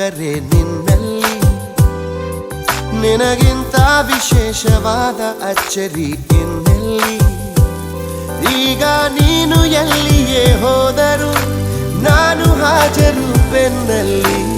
ಕಂಡರೆ ನಿನ್ನಲ್ಲಿ ನಿನಗಿಂತ ವಿಶೇಷವಾದ ಅಚ್ಚರಿ ಇನ್ನೆಲ್ಲಿ. ಈಗ ನೀನು ಎಲ್ಲಿಯೇ ಹೋದರೂ ನಾನು ಹಾಜರು ಬೆನ್ನಲ್ಲಿ.